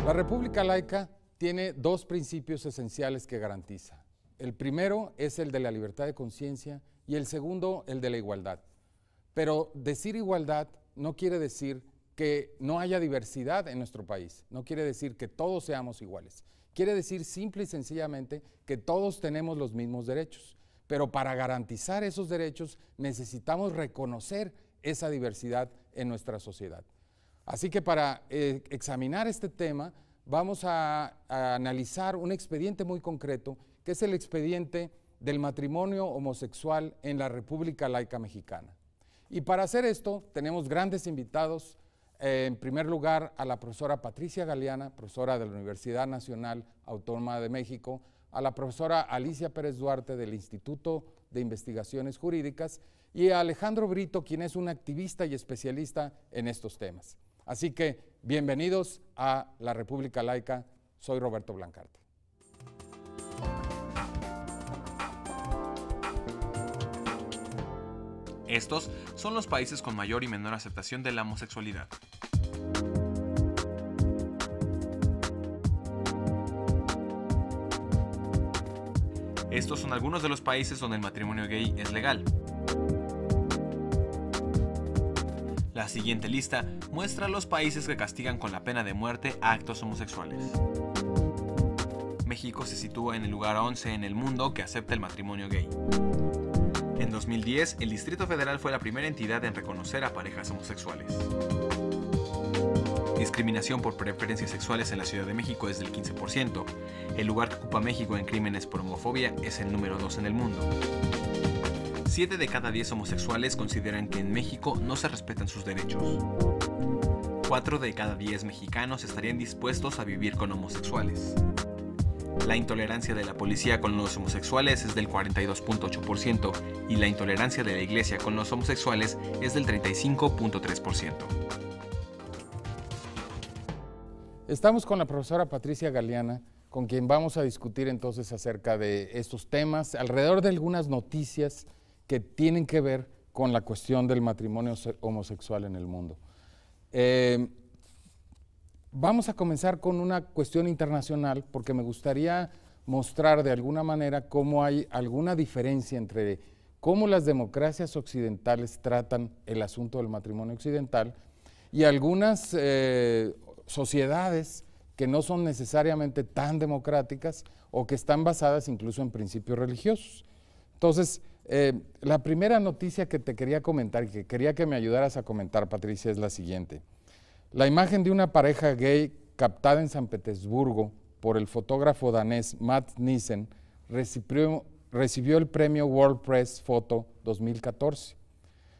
La República Laica tiene dos principios esenciales que garantiza. El primero es el de la libertad de conciencia y el segundo el de la igualdad. Pero decir igualdad no quiere decir que no haya diversidad en nuestro país, no quiere decir que todos seamos iguales. Quiere decir simple y sencillamente que todos tenemos los mismos derechos, pero para garantizar esos derechos necesitamos reconocer esa diversidad en nuestra sociedad. Así que para examinar este tema vamos a analizar un expediente muy concreto, que es el expediente del matrimonio homosexual en la República Laica Mexicana. Y para hacer esto tenemos grandes invitados. En primer lugar, a la profesora Patricia Galeana, profesora de la Universidad Nacional Autónoma de México, a la profesora Alicia Pérez Duarte del Instituto de Investigaciones Jurídicas y a Alejandro Brito, quien es un activista y especialista en estos temas. Así que, bienvenidos a la República Laica. Soy Roberto Blancarte. Estos son los países con mayor y menor aceptación de la homosexualidad. Estos son algunos de los países donde el matrimonio gay es legal. La siguiente lista muestra los países que castigan con la pena de muerte a actos homosexuales. México se sitúa en el lugar 11 en el mundo que acepta el matrimonio gay. En 2010, el Distrito Federal fue la primera entidad en reconocer a parejas homosexuales. Discriminación por preferencias sexuales en la Ciudad de México es del 15%. El lugar que ocupa México en crímenes por homofobia es el número 2 en el mundo. 7 de cada 10 homosexuales consideran que en México no se respetan sus derechos. 4 de cada 10 mexicanos estarían dispuestos a vivir con homosexuales. La intolerancia de la policía con los homosexuales es del 42.8% y la intolerancia de la iglesia con los homosexuales es del 35.3%. Estamos con la profesora Patricia Galeana, con quien vamos a discutir entonces acerca de estos temas, alrededor de algunas noticias que tienen que ver con la cuestión del matrimonio homosexual en el mundo. Vamos a comenzar con una cuestión internacional porque me gustaría mostrar de alguna manera cómo hay alguna diferencia entre cómo las democracias occidentales tratan el asunto del matrimonio occidental y algunas sociedades que no son necesariamente tan democráticas o que están basadas incluso en principios religiosos. Entonces, la primera noticia que te quería comentar y que quería que me ayudaras a comentar, Patricia, es la siguiente. La imagen de una pareja gay captada en San Petersburgo por el fotógrafo danés Mads Nissen recibió el premio World Press Photo 2014.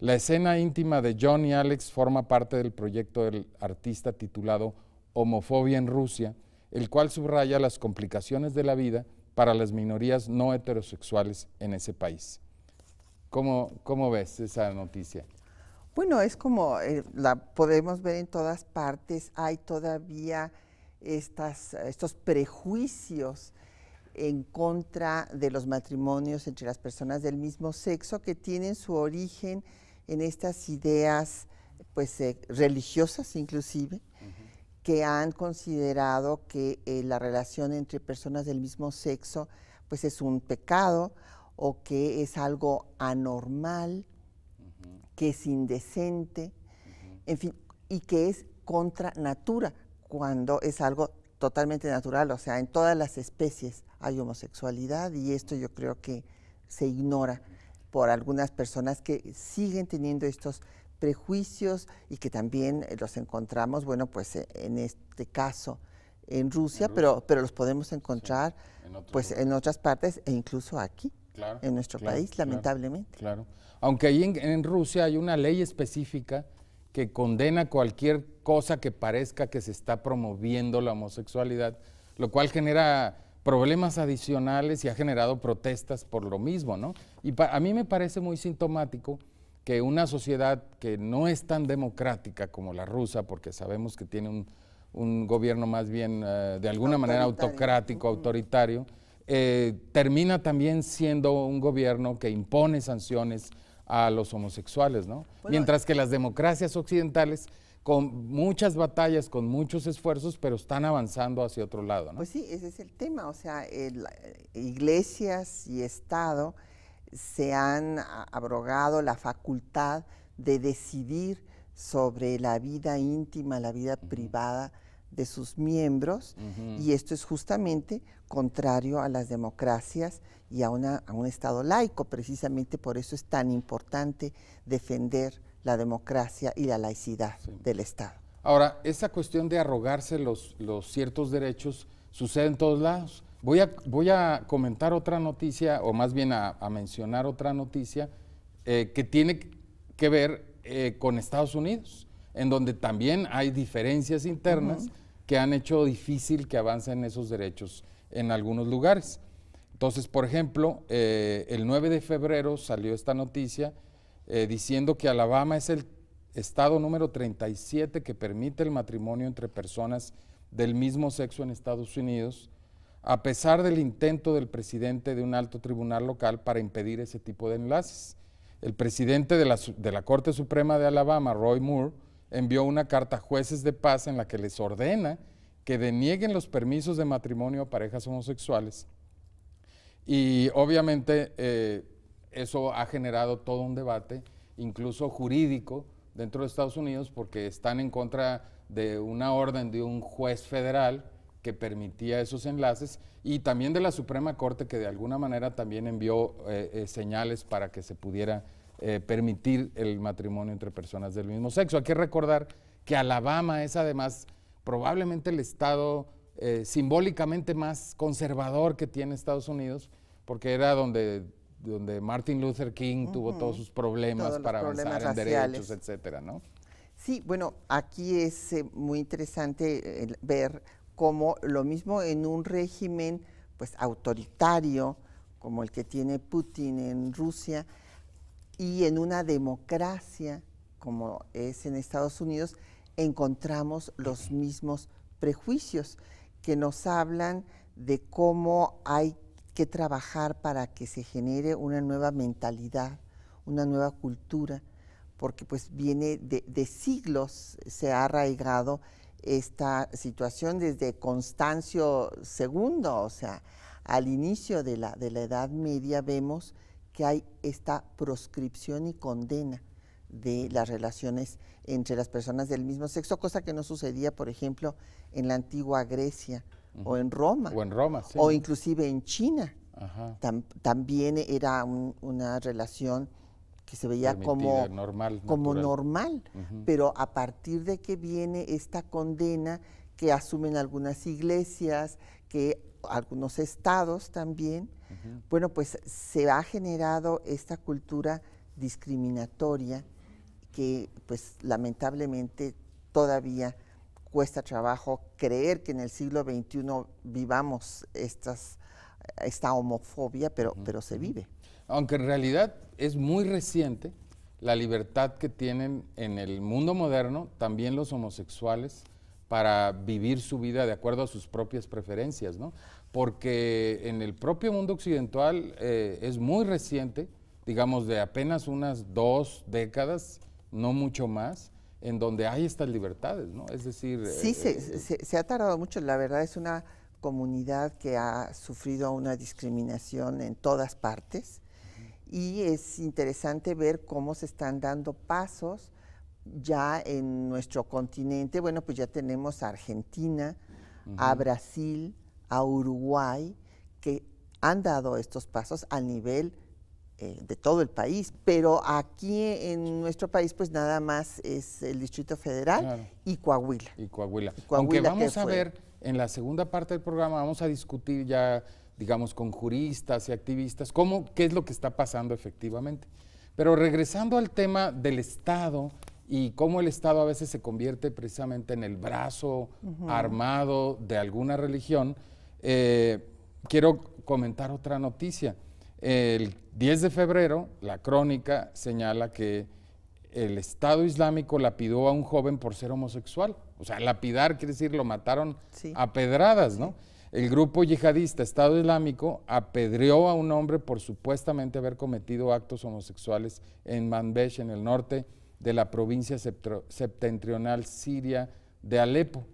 La escena íntima de John y Alex forma parte del proyecto del artista titulado Homofobia en Rusia, el cual subraya las complicaciones de la vida para las minorías no heterosexuales en ese país. ¿Cómo ves esa noticia? Bueno, es como la podemos ver en todas partes, hay todavía estos prejuicios en contra de los matrimonios entre las personas del mismo sexo que tienen su origen en estas ideas pues, religiosas inclusive, que han considerado que la relación entre personas del mismo sexo pues, es un pecado o que es algo anormal, que es indecente, en fin, y que es contra natura, cuando es algo totalmente natural, o sea, en todas las especies hay homosexualidad y esto yo creo que se ignora por algunas personas que siguen teniendo estos prejuicios y que también los encontramos, bueno, pues en este caso en Rusia, pero los podemos encontrar pues en otras partes e incluso aquí, en nuestro país, lamentablemente. Claro. Aunque ahí en Rusia hay una ley específica que condena cualquier cosa que parezca que se está promoviendo la homosexualidad, lo cual genera problemas adicionales y ha generado protestas por lo mismo, ¿no? Y a mí me parece muy sintomático que una sociedad que no es tan democrática como la rusa, porque sabemos que tiene un gobierno más bien de alguna manera autocrático, autoritario, termina también siendo un gobierno que impone sanciones a los homosexuales, ¿no? Bueno, mientras que las democracias occidentales con muchas batallas, con muchos esfuerzos, pero están avanzando hacia otro lado, ¿no? Pues sí, ese es el tema, o sea, iglesias y Estado se han abrogado la facultad de decidir sobre la vida íntima, la vida privada de sus miembros, y esto es justamente contrario a las democracias y a un Estado laico. Precisamente por eso es tan importante defender la democracia y la laicidad del Estado. Ahora, esa cuestión de arrogarse los ciertos derechos sucede en todos lados. Voy a comentar otra noticia, o más bien a mencionar otra noticia que tiene que ver con Estados Unidos, en donde también hay diferencias internas que han hecho difícil que avancen esos derechos en algunos lugares. Entonces, por ejemplo, el 9 de febrero salió esta noticia diciendo que Alabama es el estado número 37 que permite el matrimonio entre personas del mismo sexo en Estados Unidos, a pesar del intento del presidente de un alto tribunal local para impedir ese tipo de enlaces. El presidente de la Corte Suprema de Alabama, Roy Moore, envió una carta a jueces de paz en la que les ordena que denieguen los permisos de matrimonio a parejas homosexuales. Y obviamente eso ha generado todo un debate, incluso jurídico, dentro de Estados Unidos, porque están en contra de una orden de un juez federal que permitía esos enlaces, y también de la Suprema Corte, que de alguna manera también envió señales para que se pudiera permitir el matrimonio entre personas del mismo sexo. Hay que recordar que Alabama es además probablemente el estado simbólicamente más conservador que tiene Estados Unidos, porque era donde Martin Luther King tuvo todos sus problemas para avanzar en derechos, etcétera, ¿no? Sí, bueno, aquí es muy interesante ver cómo lo mismo en un régimen pues autoritario como el que tiene Putin en Rusia y en una democracia como es en Estados Unidos, encontramos los mismos prejuicios que nos hablan de cómo hay que trabajar para que se genere una nueva mentalidad, una nueva cultura, porque pues viene de siglos, se ha arraigado esta situación desde Constancio II, o sea, al inicio de la Edad Media vemos que hay esta proscripción y condena de las relaciones entre las personas del mismo sexo, cosa que no sucedía, por ejemplo, en la antigua Grecia o en Roma. O en Roma, sí. O inclusive en China. También era una relación que se veía como normal, pero a partir de que viene esta condena que asumen algunas iglesias, que algunos estados también, bueno, pues se ha generado esta cultura discriminatoria que pues lamentablemente todavía cuesta trabajo creer que en el siglo XXI vivamos esta homofobia, pero se vive. Aunque en realidad es muy reciente la libertad que tienen en el mundo moderno también los homosexuales para vivir su vida de acuerdo a sus propias preferencias, ¿no? Porque en el propio mundo occidental es muy reciente, digamos de apenas unas 2 décadas, no mucho más, en donde hay estas libertades, ¿no? Es decir... Sí, se ha tardado mucho, la verdad es una comunidad que ha sufrido una discriminación en todas partes, y es interesante ver cómo se están dando pasos ya en nuestro continente. Bueno, pues ya tenemos a Argentina, a Brasil, a Uruguay, que han dado estos pasos al nivel de todo el país, pero aquí en nuestro país pues nada más es el Distrito Federal y Coahuila. Y Coahuila. Aunque vamos a ver, en la segunda parte del programa vamos a discutir ya, digamos, con juristas y activistas, qué es lo que está pasando efectivamente. Pero regresando al tema del Estado y cómo el Estado a veces se convierte precisamente en el brazo armado de alguna religión, quiero comentar otra noticia. El 10 de febrero, la Crónica señala que el Estado Islámico lapidó a un joven por ser homosexual. O sea, lapidar quiere decir lo mataron a pedradas, ¿no? El grupo yihadista Estado Islámico apedreó a un hombre por supuestamente haber cometido actos homosexuales en Manbij, en el norte de la provincia septentrional siria de Alepo.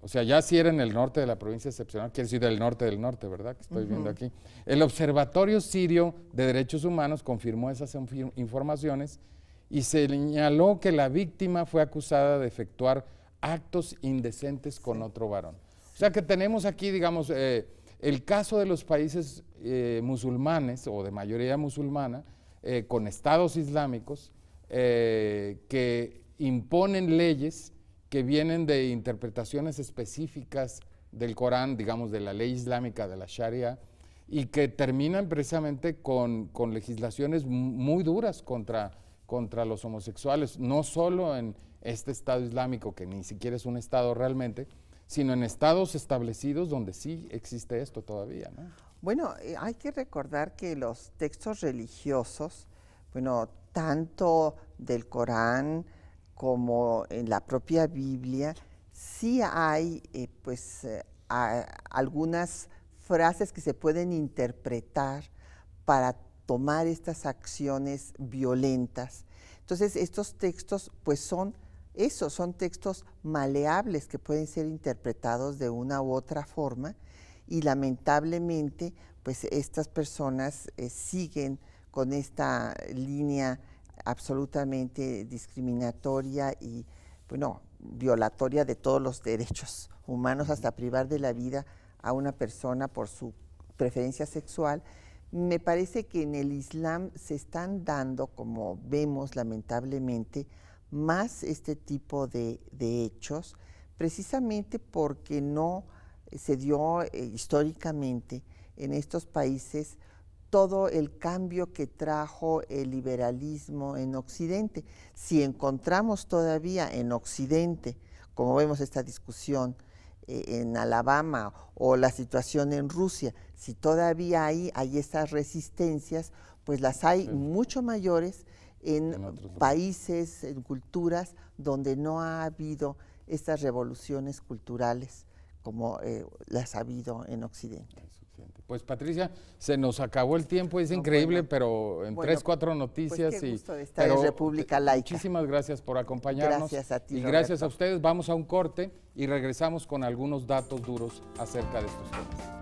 O sea, ya si era en el norte de la provincia septentrional, quiere decir del norte, ¿verdad? Que estoy viendo aquí. El Observatorio Sirio de Derechos Humanos confirmó esas informaciones y señaló que la víctima fue acusada de efectuar actos indecentes con otro varón. O sea que tenemos aquí, digamos, el caso de los países musulmanes o de mayoría musulmana, con estados islámicos, que imponen leyes que vienen de interpretaciones específicas del Corán, digamos, de la ley islámica, de la Sharia, y que terminan precisamente con legislaciones muy duras contra los homosexuales, no solo en este Estado Islámico, que ni siquiera es un Estado realmente, sino en estados establecidos donde sí existe esto todavía, ¿no? Bueno, hay que recordar que los textos religiosos, bueno, tanto del Corán como en la propia Biblia, sí hay algunas frases que se pueden interpretar para tomar estas acciones violentas. Entonces, estos textos pues son textos maleables que pueden ser interpretados de una u otra forma, y lamentablemente pues estas personas siguen con esta línea absolutamente discriminatoria y, bueno, violatoria de todos los derechos humanos, hasta privar de la vida a una persona por su preferencia sexual. Me parece que en el Islam se están dando, como vemos lamentablemente, más este tipo de hechos, precisamente porque no se dio históricamente en estos países todo el cambio que trajo el liberalismo en Occidente. Si encontramos todavía en Occidente, como vemos esta discusión en Alabama o la situación en Rusia, si todavía hay esas resistencias, pues las hay mucho mayores en países, en culturas donde no ha habido estas revoluciones culturales como las ha habido en Occidente. Pues Patricia, se nos acabó el tiempo, es increíble, pero en 3, 4 noticias. Pues qué gusto de estar en República Laica. Muchísimas gracias por acompañarnos. Gracias a ti, y Roberto. gracias a ustedes. Vamos a un corte y regresamos con algunos datos duros acerca de estos temas.